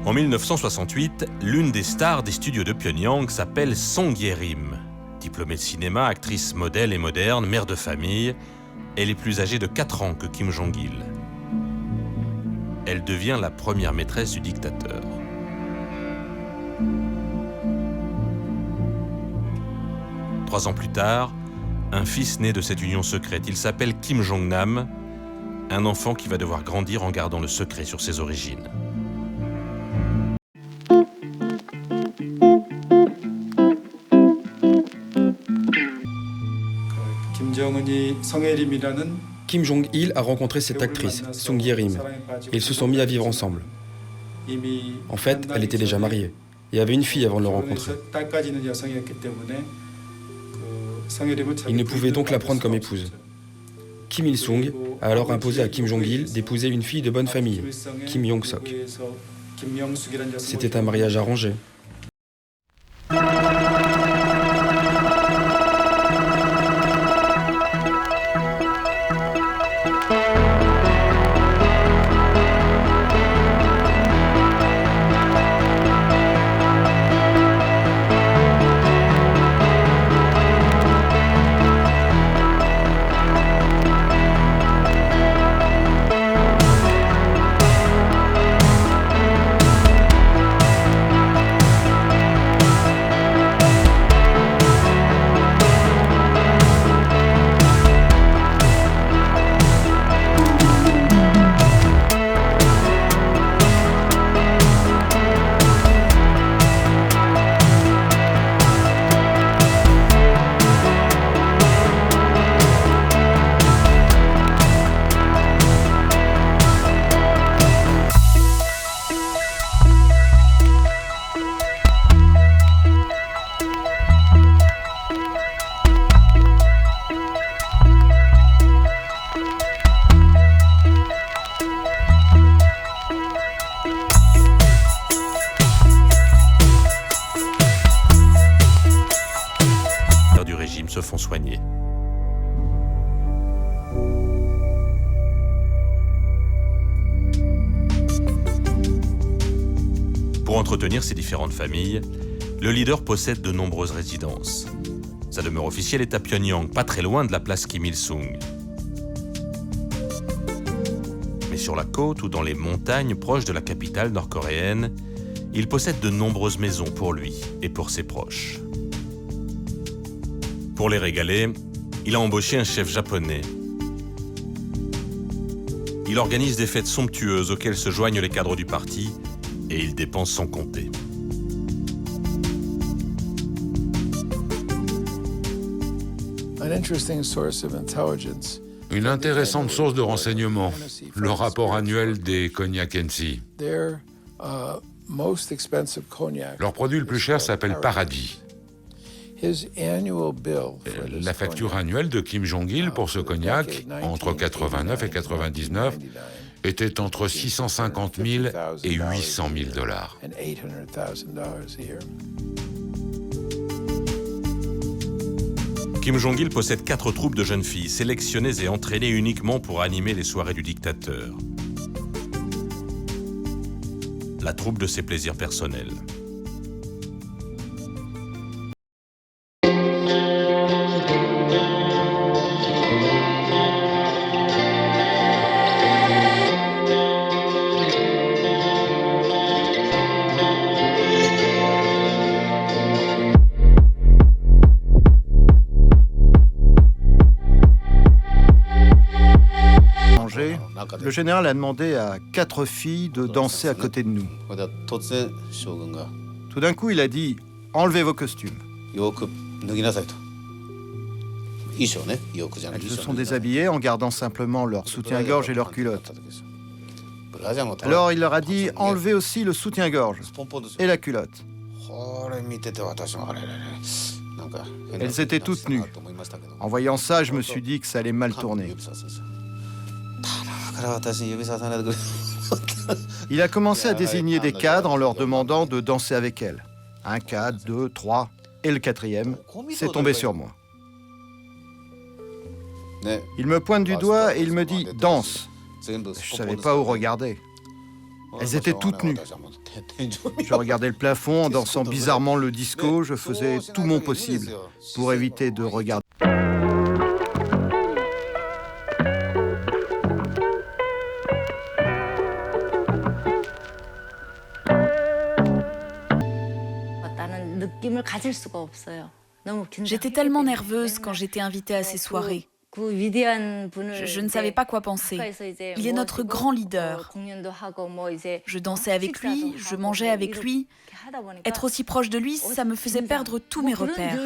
En 1968, l'une des stars des studios de Pyongyang s'appelle Song Ye-rim. Diplômée de cinéma, actrice modèle et moderne, mère de famille, elle est plus âgée de 4 ans que Kim Jong-il. Elle devient la première maîtresse du dictateur. Trois ans plus tard, un fils naît de cette union secrète. Il s'appelle Kim Jong-nam, un enfant qui va devoir grandir en gardant le secret sur ses origines. Kim Jong-il a rencontré cette actrice, Song Ye-rim, et ils se sont mis à vivre ensemble. En fait, elle était déjà mariée et avait une fille avant de le rencontrer. Il ne pouvait donc la prendre comme épouse. Kim Il-sung a alors imposé à Kim Jong-il d'épouser une fille de bonne famille, Kim Yong-sok. C'était un mariage arrangé. Se font soigner. Pour entretenir ces différentes familles, le leader possède de nombreuses résidences. Sa demeure officielle est à Pyongyang, pas très loin de la place Kim Il-sung. Mais sur la côte ou dans les montagnes proches de la capitale nord-coréenne, il possède de nombreuses maisons pour lui et pour ses proches. Pour les régaler, il a embauché un chef japonais. Il organise des fêtes somptueuses auxquelles se joignent les cadres du parti et il dépense sans compter. Une intéressante source de renseignement, le rapport annuel des cognacs NC. Leur produit le plus cher s'appelle Paradis. La facture annuelle de Kim Jong-il pour ce cognac, entre 89 et 99, était entre 650 000 et 800 000 $. Kim Jong-il possède 4 troupes de jeunes filles, sélectionnées et entraînées uniquement pour animer les soirées du dictateur. La troupe de ses plaisirs personnels. Le général a demandé à 4 filles de danser à côté de nous. Tout d'un coup, il a dit « Enlevez vos costumes ». Elles se sont déshabillées en gardant simplement leur soutien-gorge et leurs culottes. Alors il leur a dit « Enlevez aussi le soutien-gorge et la culotte ». Elles étaient toutes nues. En voyant ça, je me suis dit que ça allait mal tourner. Il a commencé à désigner des cadres en leur demandant de danser avec elle. 1 cadre, 2, 3, et le 4e, c'est tombé sur moi. Il me pointe du doigt et il me dit « Danse ». Je ne savais pas où regarder. Elles étaient toutes nues. Je regardais le plafond en dansant bizarrement le disco. Je faisais tout mon possible pour éviter de regarder. J'étais tellement nerveuse quand j'étais invitée à ces soirées. Je ne savais pas quoi penser. Il est notre grand leader. Je dansais avec lui, je mangeais avec lui. Être aussi proche de lui, ça me faisait perdre tous mes repères.